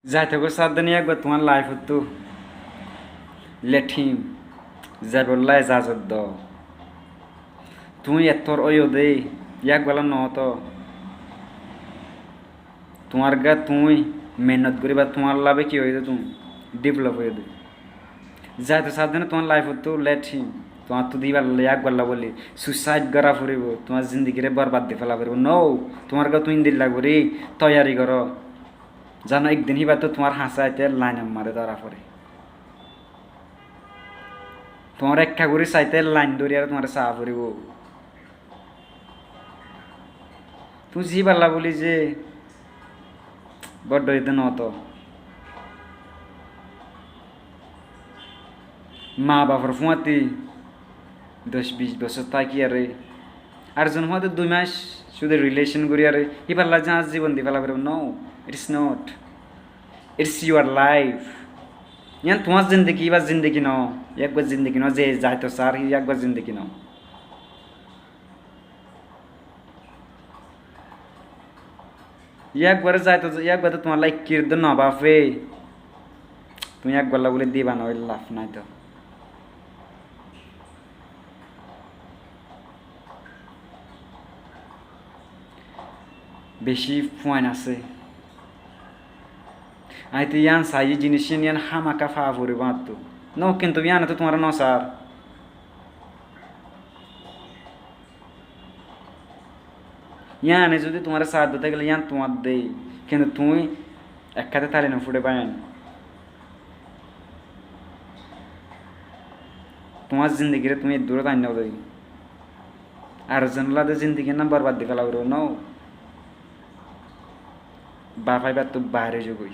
যাইতে গো সাবধানে একবার তোমার লাইফ হতো লেঠিম যাবল্লাই যাজত দ তুমি এতর ওই দে ইয়াক বেলা ন তো তোমার গা তুমি মেহনত করিবা তোমার লাভে কি হয়ে তুমি ডেভেলপ হয়ে দে যাইতে সাবধানে তোমার লাইফ হতো লেঠিম তোমার তো দিবার এক বেলা বলি সুসাইড করা ফুরিব তোমার জিন্দিগিরে বরবাদ দিয়ে ফেলা ফুরিব নৌ তোমার গা তুমি দিন লাগবো রে তৈয়ারি করো জানো একদিন হিবা তো তোমার হাসাইতে লাইন মারে ধরা পড়ে তোমার একটা করে চাইতে লাইন ধরি আর তোমার চাহ পড়িব তুমি জি পারলা বলি যে বড্ড হইতে নত মা বাবার ফুয়াতি 10-20 বছর থাকি আরে আর জন হয়তো 2 মাস শুধু রিলেশন করি আরে ই পারলা যা জীবন দি ফেলা পারব no it's not it's your life ইয়ান তোমার জিন্দগি বা জিন্দগি ন একবার জিন্দগি ন যে যাইতো স্যার হি একবার জিন্দগি ন একবারে যাইতো একবার তো তোমার লাইক কিরদ ন বাপে তুমি একবার বলে দিবা না ওই লাভ নাই তো বেশি পয়েন্ট আছে আইতে ইয়ান সাই জিনিস ইয়ান হামাকা ফা পড়ে বাঁধতো ন কিন্তু ইয়ান তো তোমার ন স্যার ইয়ানে যদি তোমার সাথ দিতে গেলে ইয়ান তোমার দেই কিন্তু তুমি একসাথে তালে না ফুটে পায় তোমার জিন্দগিরে তুমি দূরে তাই নাও দেই আর জনলাদের জিন্দগি না বরবাদ দিয়ে ফেলা ন বাপাই বা তো বাইরে যোগই